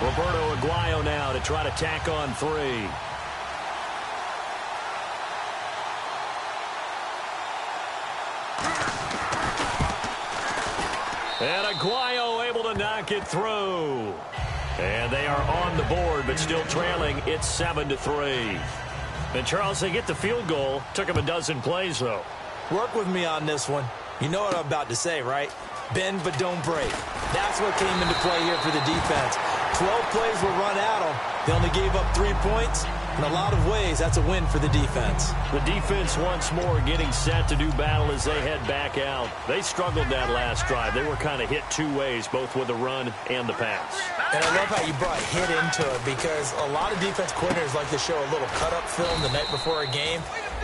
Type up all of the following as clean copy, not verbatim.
Roberto Aguayo now to try to tack on 3. And Aguayo able to knock it through. And they are on the board, but still trailing. It's 7-3. And, Charles, they get the field goal. Took them a dozen plays, though. Work with me on this one. You know what I'm about to say, right? Bend but don't break. That's what came into play here for the defense. 12 plays were run at them. They only gave up 3 points. In a lot of ways, that's a win for the defense. The defense once more getting set to do battle as they head back out. They struggled that last drive. They were kind of hit 2 ways, both with the run and the pass. And I love how you brought hit into it, because a lot of defense coordinators like to show a little cut-up film the night before a game.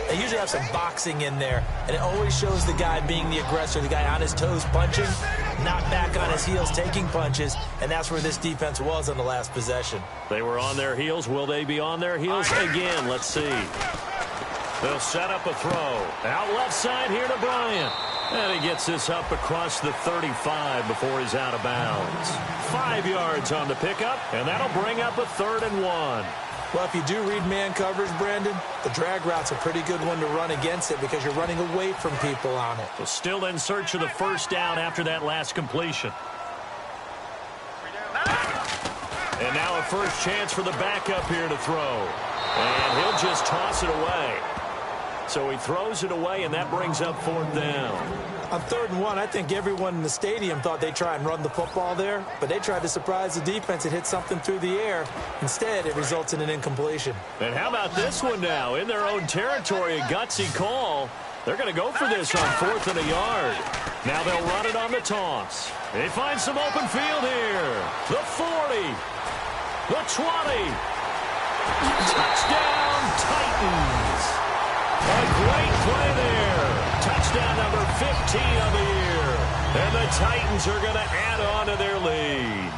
They usually have some boxing in there, and it always shows the guy being the aggressor, the guy on his toes punching, not back on his heels taking punches, and that's where this defense was on the last possession. They were on their heels. Will they be on their heels again? Let's see. They'll set up a throw. Out left side here to Bryant. And he gets this up across the 35 before he's out of bounds. 5 yards on the pickup, and that'll bring up a 3rd and 1. Well, if you do read man coverage, Brandon, the drag route's a pretty good one to run against it because you're running away from people on it. So still in search of the first down after that last completion. And now a first chance for the backup here to throw. And he'll just toss it away. So he throws it away, and that brings up 4th down. On 3rd and 1, I think everyone in the stadium thought they'd try and run the football there, but they tried to surprise the defense and hit something through the air. Instead, it results in an incompletion. And how about this one now? In their own territory, a gutsy call. They're going to go for this on 4th and a yard. Now they'll run it on the toss. They find some open field here. The 40. The 20. Touchdown, Titans. A great play there. Touchdown number 15 of the year. And the Titans are going to add on to their lead.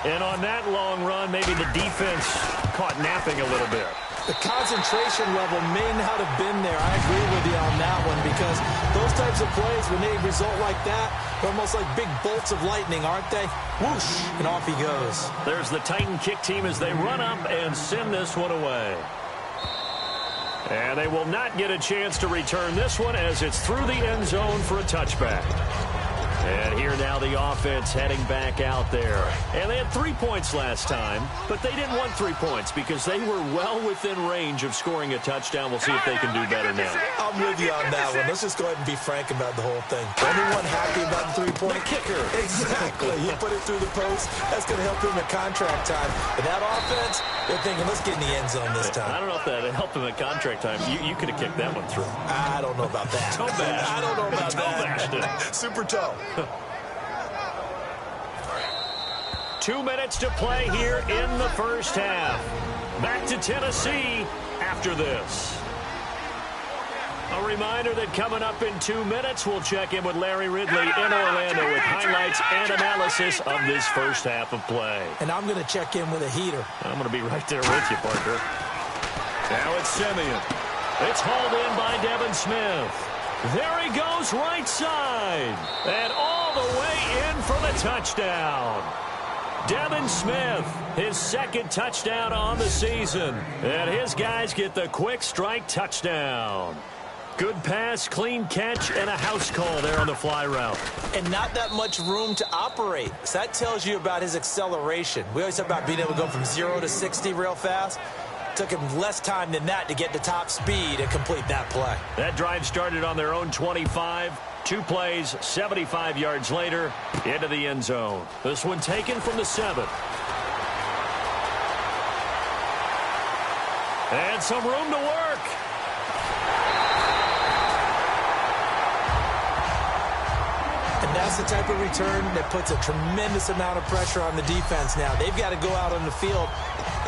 And on that long run, maybe the defense caught napping a little bit. The concentration level may not have been there. I agree with you on that one, because those types of plays, when they result like that, they're almost like big bolts of lightning, aren't they? Whoosh, and off he goes. There's the Titan kick team as they run up and send this one away. And they will not get a chance to return this one as it's through the end zone for a touchback. And here now the offense heading back out there. And they had 3 points last time, but they didn't want 3 points because they were well within range of scoring a touchdown. We'll see if they can do better now. I'm with you on that one. Let's just go ahead and be frank about the whole thing. Anyone happy about the 3-point? The kicker. Exactly. You put it through the post. That's going to help him at contract time. But that offense, they're thinking, let's get in the end zone this time. I don't know if that helped him at contract time. You could have kicked that one through. I don't know about that. Toe bash. I don't know about that. Super toe. 2 minutes to play here in the first half. Back to Tennessee after this. A reminder that coming up in 2 minutes, we'll check in with Larry Ridley in Orlando with highlights and analysis of this first half of play. And I'm going to check in with a heater. I'm going to be right there with you, partner. Now it's Simeon. It's hauled in by Devin Smith. There he goes right side. And all the way in for the touchdown. Devin Smith, his 2nd touchdown on the season. And his guys get the quick strike touchdown. Good pass, clean catch, and a house call there on the fly route. And not that much room to operate. So that tells you about his acceleration. We always talk about being able to go from 0 to 60 real fast. It took him less time than that to get to top speed and complete that play. That drive started on their own 25. 2 plays, 75 yards later, into the end zone. This one taken from the 7. And some room to work. And that's the type of return that puts a tremendous amount of pressure on the defense now. They've got to go out on the field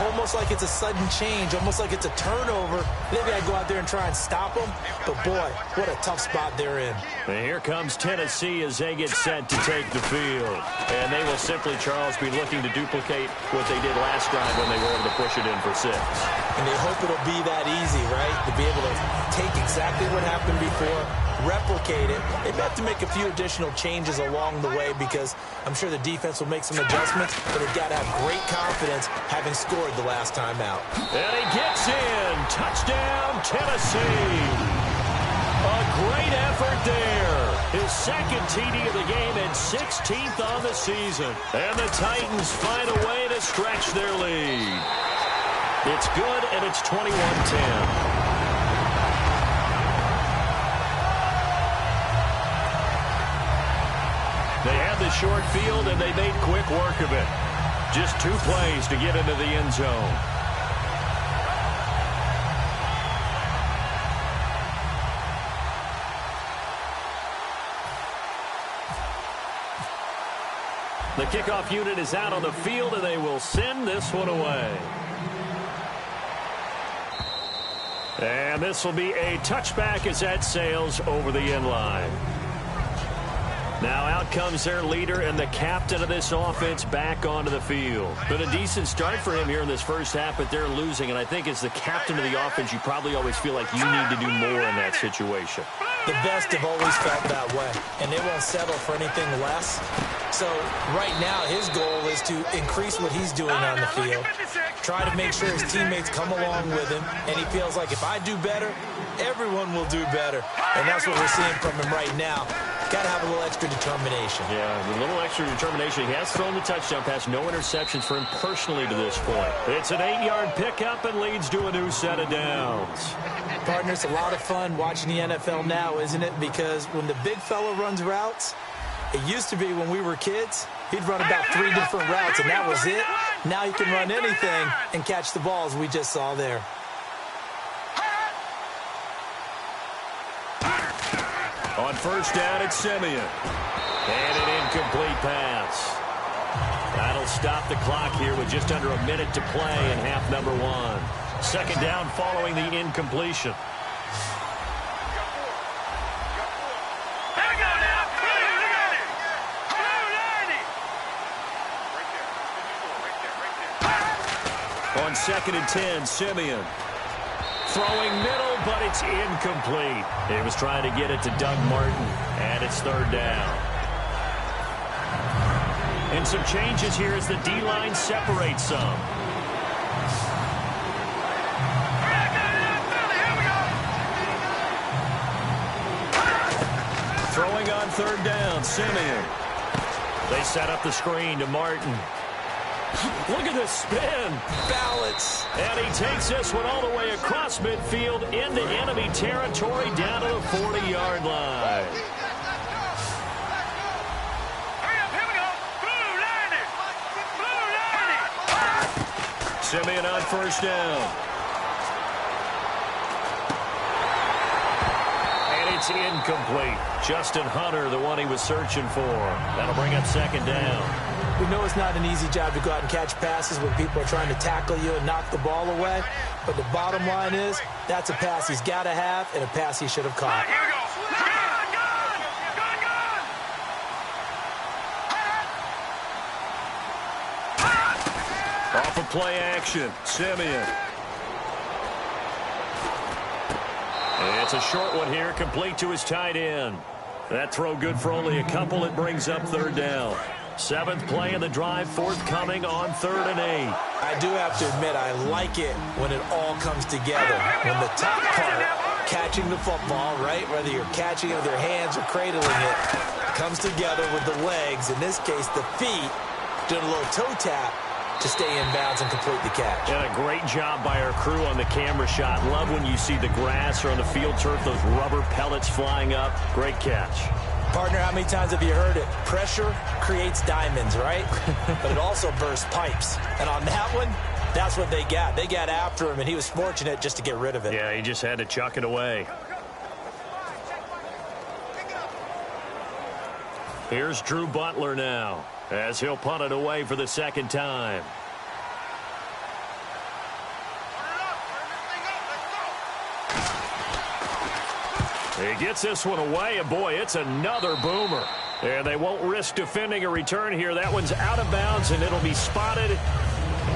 almost like it's a sudden change, almost like it's a turnover. They've got to go out there and try and stop them. But, boy, what a tough spot they're in. And here comes Tennessee as they get set to take the field. And they will simply, Charles, be looking to duplicate what they did last drive when they were able to push it in for 6. And they hope it'll be that easy, right? To be able to take exactly what happened before, replicate it. They may have to make a few additional changes along the way because I'm sure the defense will make some adjustments, but they've got to have great confidence having scored the last time out. And he gets in. Touchdown, Tennessee. A great effort there. His second TD of the game and 16th on the season. And the Titans find a way to stretch their lead. It's good, and it's 21-10. They had the short field, and they made quick work of it. Just 2 plays to get into the end zone. The kickoff unit is out on the field, and they will send this one away. And this will be a touchback as that sails over the end line. Now out comes their leader and the captain of this offense back onto the field. Been a decent start for him here in this first half, but they're losing. And I think as the captain of the offense, you probably always feel like you need to do more in that situation. The best have always felt that way, and they won't settle for anything less. So right now his goal is to increase what he's doing on the field, try to make sure his teammates come along with him, and he feels like if I do better, everyone will do better. And that's what we're seeing from him right now. Got to have a little extra determination. Yeah, a little extra determination. He has thrown the touchdown pass. No interceptions for him personally to this point. It's an 8-yard pickup and leads to a new set of downs. Partner, it's a lot of fun watching the NFL now, isn't it? Because when the big fella runs routes, it used to be when we were kids, he'd run about 3 different routes, and that was it. Now he can run anything and catch the balls we just saw there. On first down, it's Simeon. And an incomplete pass. That'll stop the clock here with just under a minute to play in half number 1. Second down following the incompletion. On 2nd and 10, Simeon. Throwing middle, but it's incomplete. He was trying to get it to Doug Martin, and it's 3rd down. And some changes here as the D-line separates some. Throwing on 3rd down, Simeon. They set up the screen to Martin. Look at this spin. Balance. And he takes this one all the way across midfield into enemy territory down to the 40-yard line. Simeon on first down. And it's incomplete. Justin Hunter, the one he was searching for. That'll bring up 2nd down. We know it's not an easy job to go out and catch passes when people are trying to tackle you and knock the ball away. But the bottom line is, that's a pass he's got to have and a pass he should have caught. Off of play action, Simeon. It's a short one here, complete to his tight end. That throw good for only a couple. It brings up 3rd down. 7th play of the drive, forthcoming on 3rd and 8. I do have to admit, I like it when it all comes together. When the top part, catching the football, right, whether you're catching it with your hands or cradling it, comes together with the legs, in this case the feet, doing a little toe tap to stay in bounds and complete the catch. And a great job by our crew on the camera shot. Love when you see the grass or on the field turf, those rubber pellets flying up. Great catch. Partner, how many times have you heard it? Pressure creates diamonds, right? But it also bursts pipes. And on that one, that's what they got. They got after him, and he was fortunate just to get rid of it. Yeah, he just had to chuck it away. Here's Drew Butler now, as he'll punt it away for the 2nd time. He gets this one away, and boy, it's another boomer. And they won't risk defending a return here. That one's out of bounds, and it'll be spotted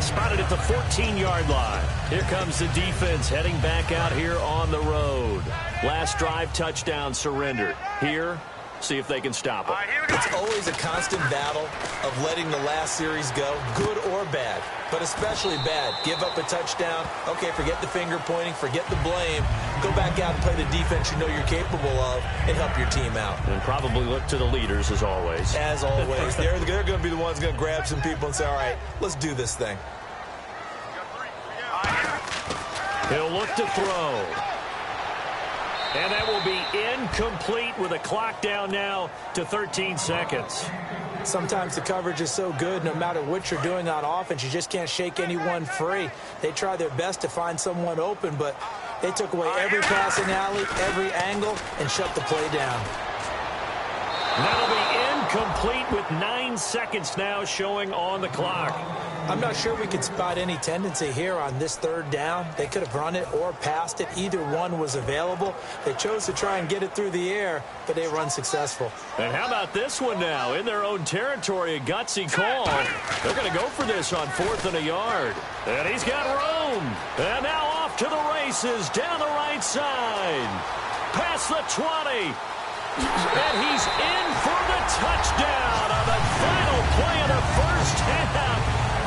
Spotted at the 14-yard line. Here comes the defense heading back out here on the road. Last drive, touchdown surrendered. Here, see if they can stop it. It's always a constant battle of letting the last series go, good or bad, but especially bad. Give up a touchdown. Okay, forget the finger pointing, forget the blame. Go back out and play the defense you know you're capable of and help your team out. And probably look to the leaders as always. As always. They're going to be the ones going to grab some people and say, all right, let's do this thing. He'll look to throw. And that will be incomplete with a clock down now to 13 seconds. Sometimes the coverage is so good, no matter what you're doing on offense, you just can't shake anyone free. They try their best to find someone open, but they took away every passing alley, every angle, and shut the play down. That'll be incomplete with 9 seconds now showing on the clock. I'm not sure we could spot any tendency here on this third down. They could have run it or passed it. Either one was available. They chose to try and get it through the air, but they were unsuccessful. And how about this one now? In their own territory, a gutsy call. They're going to go for this on 4th and a yard. And he's got room. And now off to the races down the right side. Past the 20. And he's in for the touchdown on the final play of the first half.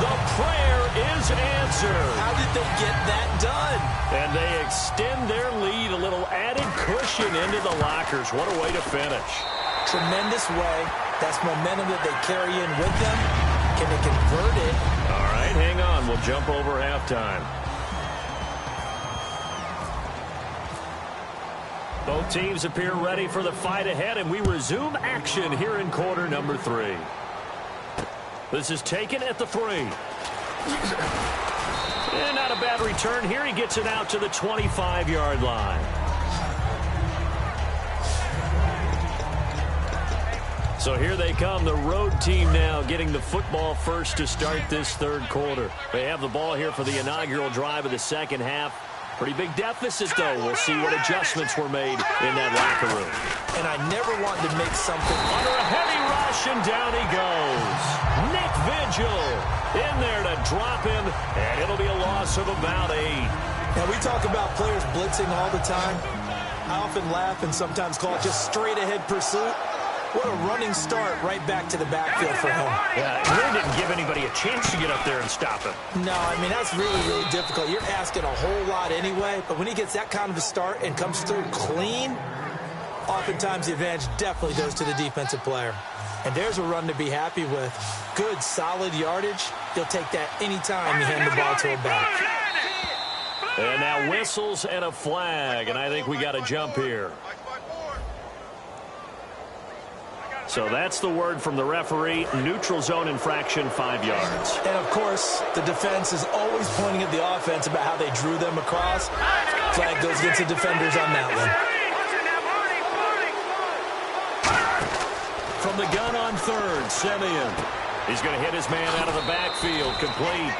The prayer is answered. How did they get that done? And they extend their lead, a little added cushion into the lockers. What a way to finish. Tremendous way. That's momentum that they carry in with them. Can they convert it? All right, hang on. We'll jump over halftime. Both teams appear ready for the fight ahead, and we resume action here in quarter number 3. This is taken at the 3. And not a bad return here. He gets it out to the 25-yard line. So here they come, the road team now getting the football first to start this third quarter. They have the ball here for the inaugural drive of the second half. Pretty big deficit, though. We'll see what adjustments were made in that locker room. And I never wanted to make something under a heavy rush, and down he goes. Nick Vigil in there to drop him, and it'll be a loss of about 8. Now, we talk about players blitzing all the time. I often laugh and sometimes call it just straight-ahead pursuit. What a running start right back to the backfield for him. Yeah, it really didn't give anybody a chance to get up there and stop him. No, I mean, that's really, really difficult. You're asking a whole lot anyway, but when he gets that kind of a start and comes through clean, oftentimes the advantage definitely goes to the defensive player. And there's a run to be happy with. Good, solid yardage. You'll take that anytime you hand the ball to a back. And now whistles and a flag, and I think we got a jump here. So that's the word from the referee. Neutral zone infraction, 5 yards. And, of course, the defense is always pointing at the offense about how they drew them across. Flag goes against the defenders on that one. From the gun on 3rd, Simeon. He's going to hit his man out of the backfield, complete.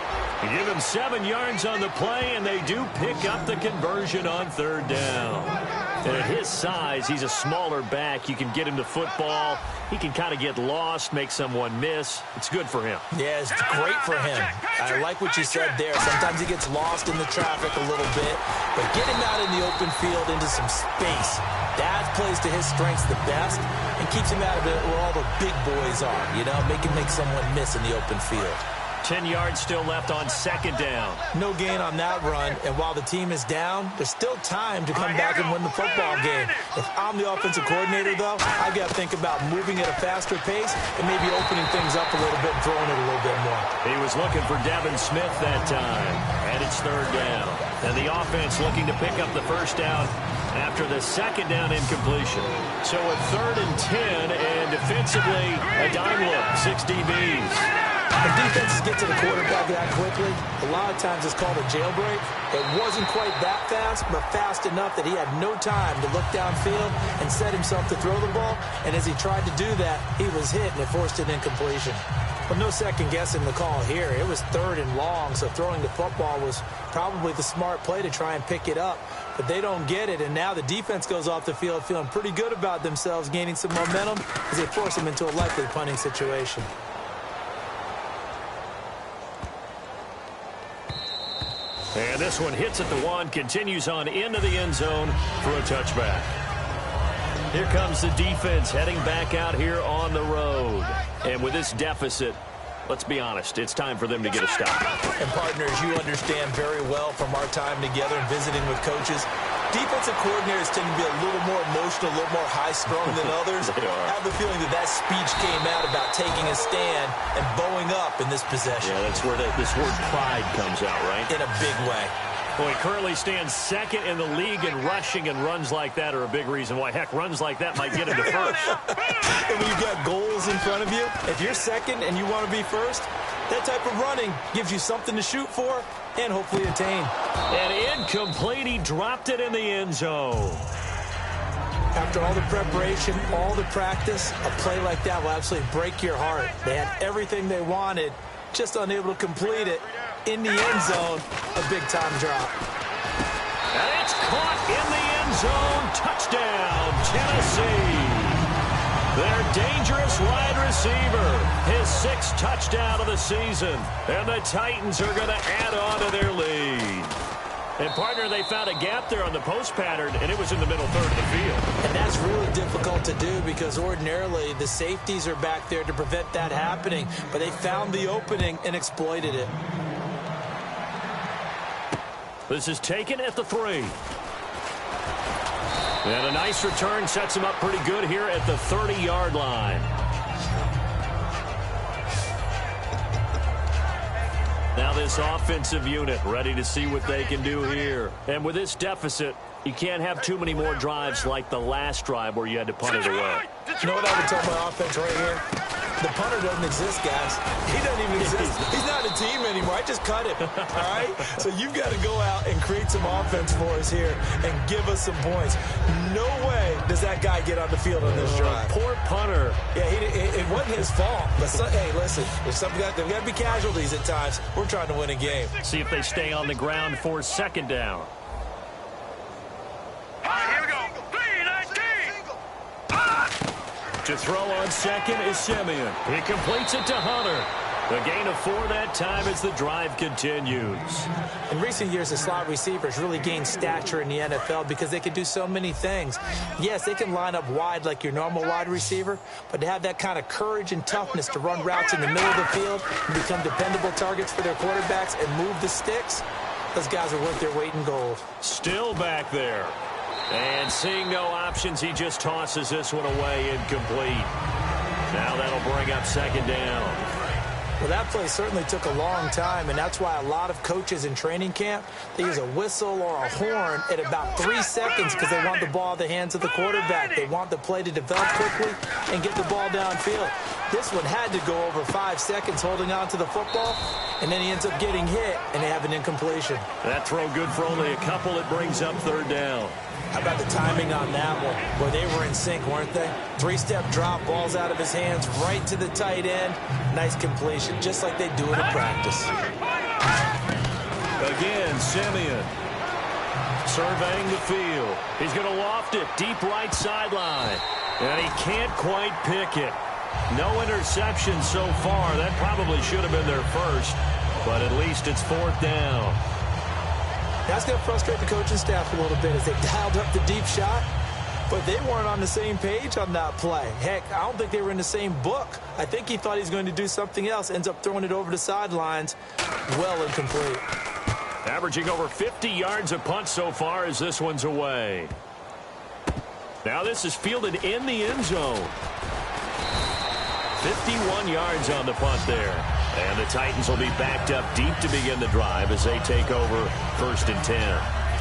You give him 7 yards on the play, and they do pick up the conversion on 3rd down. And at his size, he's a smaller back. You can get him to football. He can kind of get lost, make someone miss. It's good for him. Yeah, it's great for him. I like what you said there. Sometimes he gets lost in the traffic a little bit, but get him out in the open field into some space. That plays to his strengths the best and keeps him out of it where all the big boys are, you know, make someone miss in the open field. 10 yards still left on 2nd down. No gain on that run, and while the team is down, there's still time to come back and win the football game. If I'm the offensive coordinator, though, I've got to think about moving at a faster pace and maybe opening things up a little bit and throwing it a little bit more. He was looking for Devin Smith that time, and it's 3rd down. And the offense looking to pick up the first down after the 2nd down incompletion. So at 3rd and 10, and defensively, a dime look, 6 DBs. When defenses get to the quarterback that quickly, a lot of times it's called a jailbreak. It wasn't quite that fast, but fast enough that he had no time to look downfield and set himself to throw the ball. And as he tried to do that, he was hit, and it forced an incompletion. But no second-guessing the call here. It was 3rd and long, so throwing the football was probably the smart play to try and pick it up. But they don't get it, and now the defense goes off the field feeling pretty good about themselves, gaining some momentum as they force them into a likely punting situation. And this one hits at the 1, continues on into the end zone for a touchback. Here comes the defense heading back out here on the road. And with this deficit, let's be honest, it's time for them to get a stop. And partners, you understand very well from our time together and visiting with coaches, defensive coordinators tend to be a little more emotional, a little more high-strung than others. I have the feeling that speech came out about taking a stand and bowing up in this possession. Yeah, that's where this word pride comes out, right? In a big way. Well, he currently stands second in the league in rushing, and runs like that are a big reason why. Heck, runs like that might get him to first. And when you've got goals in front of you, if you're second and you want to be first, that type of running gives you something to shoot for and hopefully attain. And incomplete, he dropped it in the end zone. After all the preparation, all the practice, a play like that will absolutely break your heart. They had everything they wanted, just unable to complete it. In the end zone, a big-time drop. And it's caught in the end zone. Touchdown, Tennessee. Their dangerous wide receiver, his 6th touchdown of the season. And the Titans are going to add on to their lead. And, partner, they found a gap there on the post pattern, and it was in the middle third of the field. And that's really difficult to do because ordinarily the safeties are back there to prevent that happening. But they found the opening and exploited it. This is taken at the 3. And a nice return sets him up pretty good here at the 30-yard line. Now this offensive unit ready to see what they can do here. And with this deficit, you can't have too many more drives like the last drive where you had to punt it away. You know what I would tell my offense right here? The punter doesn't exist, guys. He doesn't even exist. He's not a team anymore. I just cut him, all right? So you've got to go out and create some offense for us here and give us some points. No way does that guy get on the field on this drive. Poor punter. Yeah, it wasn't his fault. But hey, listen, there's got to be casualties at times. We're trying to win a game. See if they stay on the ground for 2nd down. To throw on 2nd is Simeon. He completes it to Hunter. A gain of 4 that time as the drive continues. In recent years, the slot receivers really gained stature in the NFL because they can do so many things. Yes, they can line up wide like your normal wide receiver, but to have that kind of courage and toughness to run routes in the middle of the field and become dependable targets for their quarterbacks and move the sticks, those guys are worth their weight in gold. Still back there. And seeing no options, he just tosses this one away incomplete. Now that'll bring up 2nd down. Well, that play certainly took a long time, and that's why a lot of coaches in training camp, they use a whistle or a horn at about 3 seconds because they want the ball in the hands of the quarterback. They want the play to develop quickly and get the ball downfield. This one had to go over 5 seconds holding on to the football, and then he ends up getting hit, and they have an incompletion. That throw good for only a couple. It brings up 3rd down. How about the timing on that one, where they were in sync, weren't they? 3-step drop, ball's out of his hands, right to the tight end. Nice completion, just like they do it in practice. Again, Simeon surveying the field. He's going to loft it deep right sideline. And he can't quite pick it. No interception so far. That probably should have been their first, but at least it's 4th down. That's going to frustrate the coaching staff a little bit as they dialed up the deep shot, but they weren't on the same page on that play. Heck, I don't think they were in the same book. I think he thought he was going to do something else, ends up throwing it over the sidelines. Well incomplete. Averaging over 50 yards a punt so far as this one's away. Now this is fielded in the end zone. 51 yards on the punt there. And the Titans will be backed up deep to begin the drive as they take over 1st and 10.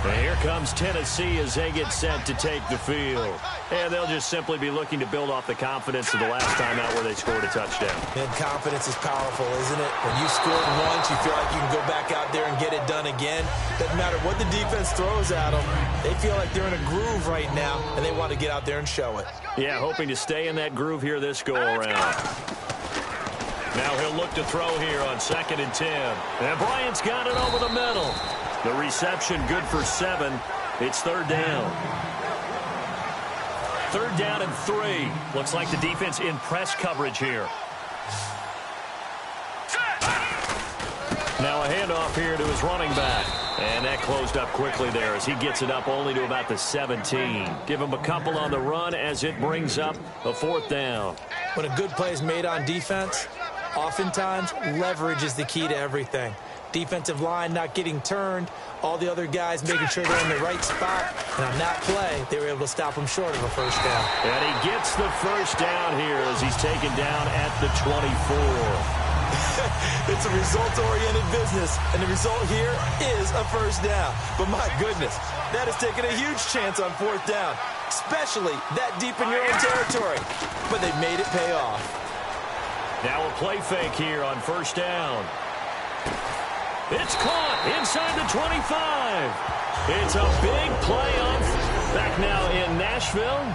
And here comes Tennessee as they get set to take the field. And they'll just simply be looking to build off the confidence of the last time out where they scored a touchdown. And confidence is powerful, isn't it? When you scored once, you feel like you can go back out there and get it done again. Doesn't matter what the defense throws at them. They feel like they're in a groove right now, and they want to get out there and show it. Yeah, hoping to stay in that groove here this go-around. Now he'll look to throw here on 2nd and 10. And Bryant's got it over the middle. The reception good for 7. It's 3rd down. 3rd down and 3. Looks like the defense in press coverage here. Now a handoff here to his running back. And that closed up quickly there as he gets it up only to about the 17. Give him a couple on the run as it brings up a 4th down. When a good play is made on defense, oftentimes leverage is the key to everything. Defensive line not getting turned, all the other guys making sure they're in the right spot. And on that play, they were able to stop him short of a 1st down. And he gets the 1st down here as he's taken down at the 24. It's a results-oriented business, and the result here is a 1st down. But my goodness, that has taken a huge chance on 4th down, especially that deep in your own territory. But they made it pay off. Now a play fake here on 1st down. It's caught inside the 25. It's a big play on back now in Nashville.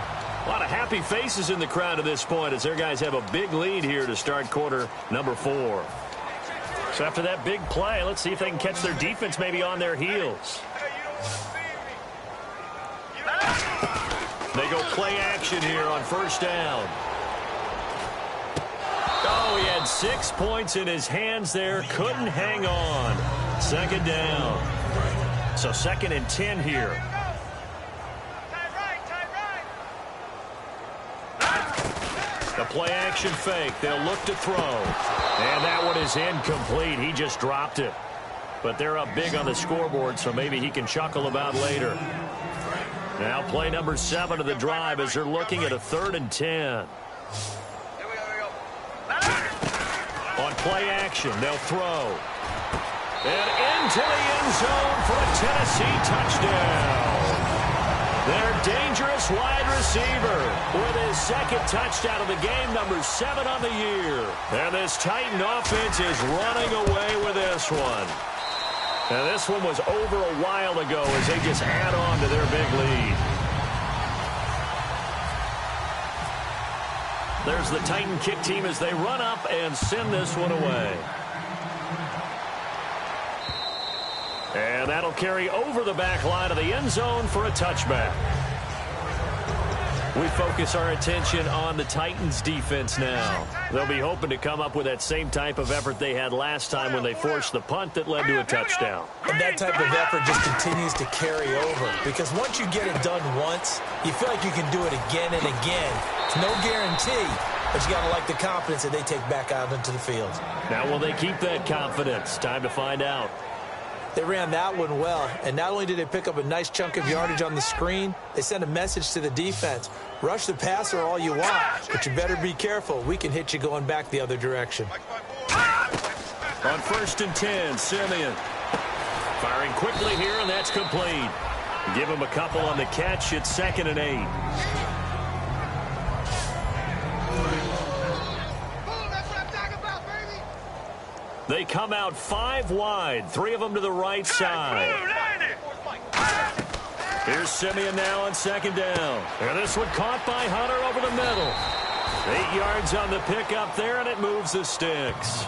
A lot of happy faces in the crowd at this point as their guys have a big lead here to start quarter number 4. So after that big play, let's see if they can catch their defense maybe on their heels. They go play action here on 1st down. Oh, he had 6 points in his hands there. Couldn't hang on. 2nd down. So 2nd and 10 here. The play action fake. They'll look to throw. And that one is incomplete. He just dropped it. But they're up big on the scoreboard, so maybe he can chuckle about later. Now play number 7 of the drive as they're looking at a 3rd and 10. On play action, they'll throw. And into the end zone for a Tennessee touchdown. Their dangerous wide receiver with his 2nd touchdown of the game, number 7 on the year. And this Titan offense is running away with this one. And this one was over a while ago as they just add on to their big lead. There's the Titan kick team as they run up and send this one away. And that'll carry over the back line of the end zone for a touchback. We focus our attention on the Titans defense now. They'll be hoping to come up with that same type of effort they had last time when they forced the punt that led to a touchdown. And that type of effort just continues to carry over because once you get it done once, you feel like you can do it again and again. It's no guarantee, but you got to like the confidence that they take back out into the field. Now will they keep that confidence? Time to find out. They ran that one well, and not only did they pick up a nice chunk of yardage on the screen, they sent a message to the defense. Rush the passer all you want, but you better be careful. We can hit you going back the other direction. On 1st and 10, Simeon. Firing quickly here, and that's complete. Give him a couple on the catch. It's 2nd and 8. They come out 5 wide, 3 of them to the right side. Here's Simeon now on 2nd down. And this one caught by Hunter over the middle. 8 yards on the pickup there, and it moves the sticks.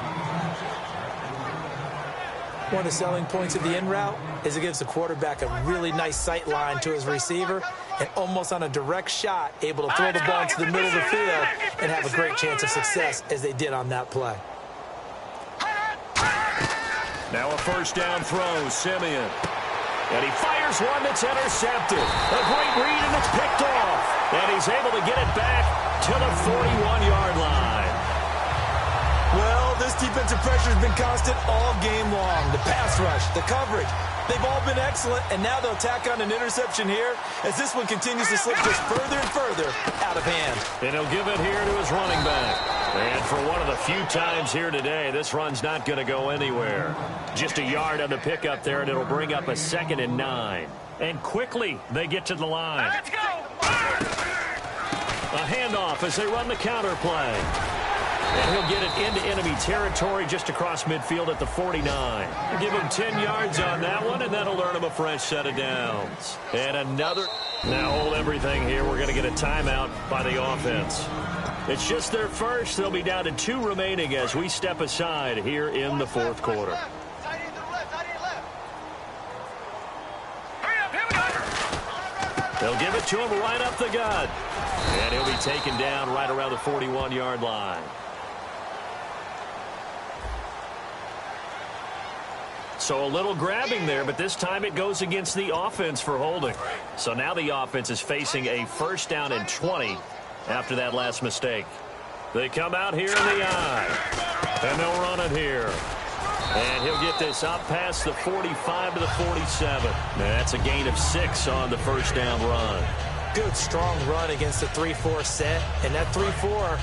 One of the selling points of the in route is it gives the quarterback a really nice sight line to his receiver and almost on a direct shot able to throw the ball into the middle of the field and have a great chance of success as they did on that play. Now a 1st down throw, Simeon. And he fires one that's intercepted. A great read, and it's picked off. And he's able to get it back to the 41-yard line. Well, this defensive pressure has been constant all game long. The pass rush, the coverage, they've all been excellent, and now they'll tack on an interception here as this one continues to slip just further and further out of hand. And he'll give it here to his running back. And for one of the few times here today, this run's not going to go anywhere. Just a yard on the pickup there, and it'll bring up a 2nd and 9. And quickly, they get to the line. Let's go! A handoff as they run the counter play. And he'll get it into enemy territory just across midfield at the 49. Give him 10 yards on that one, and that'll earn him a fresh set of downs. And another. Now hold everything here. We're going to get a timeout by the offense. It's just their first. They'll be down to 2 remaining as we step aside here in the 4th quarter. They'll give it to him right up the gut. And he'll be taken down right around the 41-yard line. So a little grabbing there, but this time it goes against the offense for holding. So now the offense is facing a 1st down and 20 after that last mistake. They come out here in the eye, and they'll run it here. And he'll get this up past the 45 to the 47. And that's a gain of 6 on the 1st down run. Good, strong run against the 3-4 set. And that 3-4,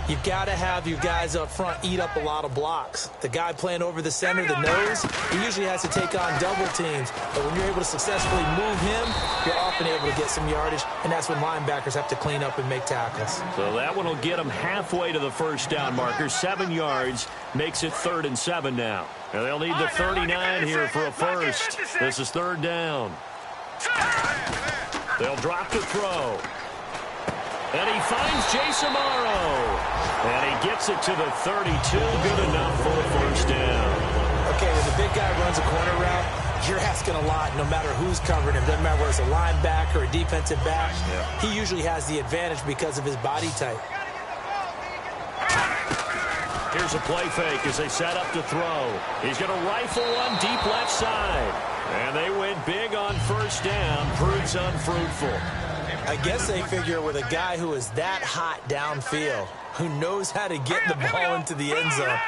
you've got to have your guys up front eat up a lot of blocks. The guy playing over the center, the nose, he usually has to take on double teams. But when you're able to successfully move him, you're often able to get some yardage, and that's when linebackers have to clean up and make tackles. So that one will get him halfway to the 1st down marker. 7 yards makes it 3rd and 7 now. And they'll need the 39 here for a first. This is 3rd down. They'll drop to throw. And he finds Jason Morrow. And he gets it to the 32. Good enough for a 1st down. Okay, when the big guy runs a corner route, you're asking a lot no matter who's covering him. Doesn't matter whether it's a linebacker or a defensive back. Yeah. He usually has the advantage because of his body type. Here's a play fake as they set up to throw. He's going to rifle one deep left side. And they went big on 1st down. Proves unfruitful. I guess they figure with a guy who is that hot downfield, who knows how to get the ball into the end zone,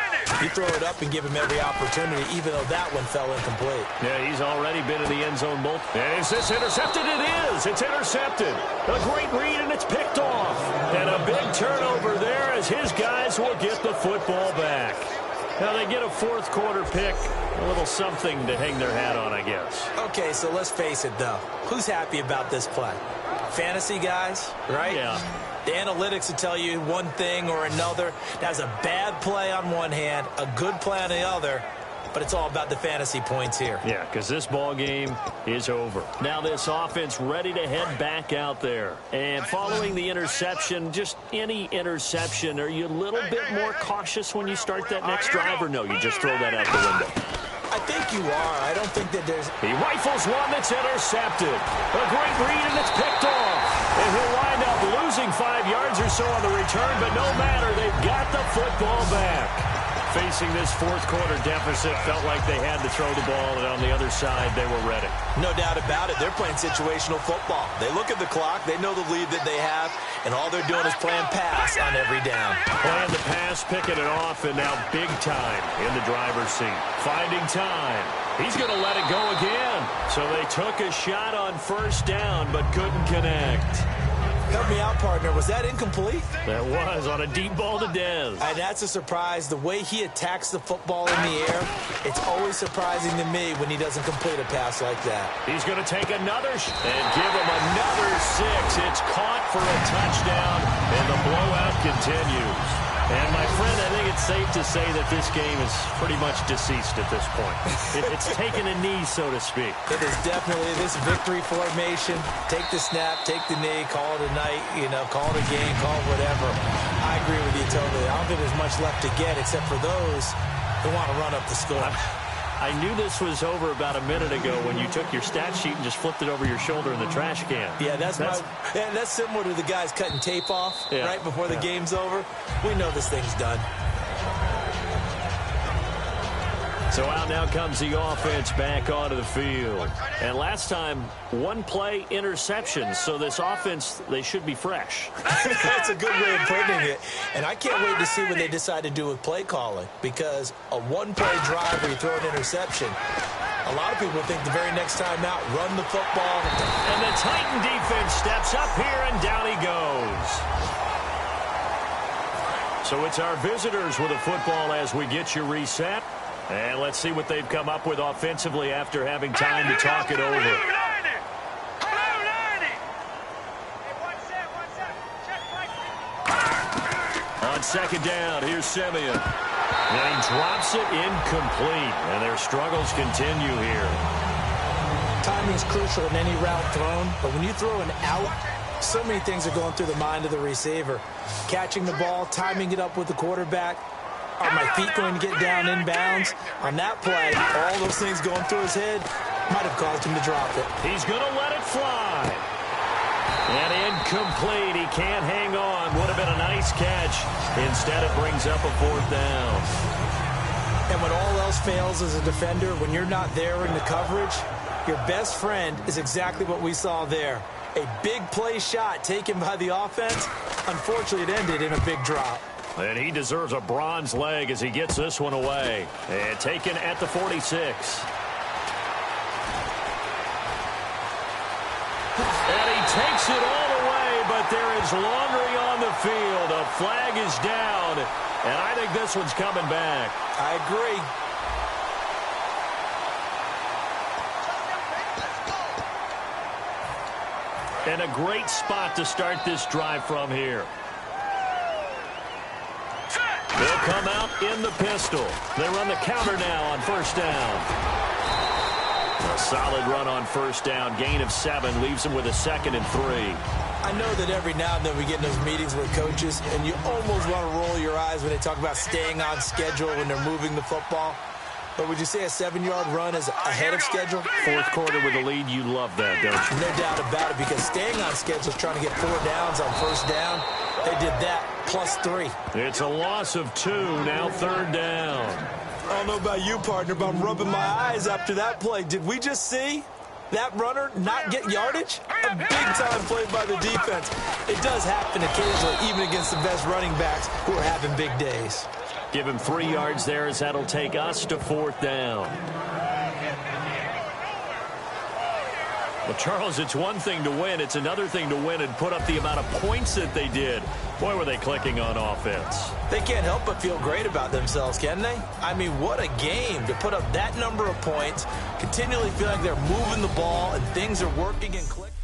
you throw it up and give him every opportunity, even though that one fell incomplete. Yeah, he's already been in the end zone multiple. And is this intercepted? It is. It's intercepted. A great read, and it's picked off. And a big turnover there as his guys will get the football back. Now they get a 4th quarter pick. A little something to hang their hat on, I guess. Okay, so let's face it, though. Who's happy about this play? Fantasy guys, right? Yeah. The analytics will tell you one thing or another. That's a bad play on one hand, a good play on the other, but it's all about the fantasy points here. Yeah, because this ball game is over. Now this offense ready to head back out there. And following the interception, just any interception, are you a little bit more cautious when you start that next drive, or no, you just throw that out the window? I think you are. I don't think that there's... He rifles one that's intercepted. A great read, and it's picked off. And he'll wind up losing 5 yards or so on the return, but no matter, they've got the football back. Facing this 4th quarter deficit, felt like they had to throw the ball, and on the other side, they were ready. No doubt about it. They're playing situational football. They look at the clock, they know the lead that they have, and all they're doing is playing pass on every down. Playing the pass, picking it off, and now big time in the driver's seat. Finding time. He's going to let it go again. So they took a shot on 1st down, but couldn't connect. Help me out, partner. Was that incomplete? That was on a deep ball to Dez. And that's a surprise. The way he attacks the football in the air, it's always surprising to me when he doesn't complete a pass like that. He's going to take another and give him another 6. It's caught for a touchdown, and the blowout continues. And, my friend, I think it's safe to say that this game is pretty much deceased at this point. It's taken a knee, so to speak. It is definitely this victory formation. Take the snap, take the knee, call it a night, call it a game, call it whatever. I agree with you totally. I don't think there's much left to get except for those who want to run up the score. I knew this was over about a minute ago when you took your stat sheet and just flipped it over your shoulder in the trash can. Yeah, that's similar to the guys cutting tape off right before the game's over. We know this thing's done. So out now comes the offense back onto the field. And last time, 1 play interception. So this offense, they should be fresh. That's a good way of putting it. And I can't wait to see what they decide to do with play calling. Because a 1-play drive where you throw an interception, a lot of people think the very next time out, run the football. And the Titan defense steps up here, and down he goes. So it's our visitors with the football as we get you reset. And let's see what they've come up with offensively after having time to talk it over. On 2nd down, here's Simeon. And he drops it incomplete. And their struggles continue here. Timing is crucial in any route thrown, but when you throw an out, so many things are going through the mind of the receiver. Catching the ball, timing it up with the quarterback. Are my feet going to get down inbounds? On that play, all those things going through his head might have caused him to drop it. He's going to let it fly. And incomplete. He can't hang on. Would have been a nice catch. Instead, it brings up a 4th down. And when all else fails as a defender, when you're not there in the coverage, your best friend is exactly what we saw there. A big play shot taken by the offense. Unfortunately, it ended in a big drop. And he deserves a bronze leg as he gets this one away. And taken at the 46. And he takes it all away, but there is laundry on the field. A flag is down, and I think this one's coming back. I agree. And a great spot to start this drive from here. They'll come out in the pistol. They run the counter now on first down. A solid run on first down. Gain of 7 leaves them with a 2nd and 3. I know that every now and then we get in those meetings with coaches, and you almost want to roll your eyes when they talk about staying on schedule when they're moving the football. But would you say a 7-yard run is ahead of schedule? Fourth quarter with a lead, you love that, don't you? No doubt about it, because staying on schedule is trying to get 4 downs on first down. They did that, plus 3. It's a loss of 2, now 3rd down. I don't know about you, partner, but I'm rubbing my eyes after that play. Did we just see that runner not get yardage? A big-time play by the defense. It does happen occasionally, even against the best running backs who are having big days. Give him 3 yards there as that'll take us to 4th down. Well, Charles, it's one thing to win. It's another thing to win and put up the amount of points that they did. Boy, were they clicking on offense. They can't help but feel great about themselves, can they? I mean, what a game to put up that number of points, continually feel like they're moving the ball and things are working and clicking.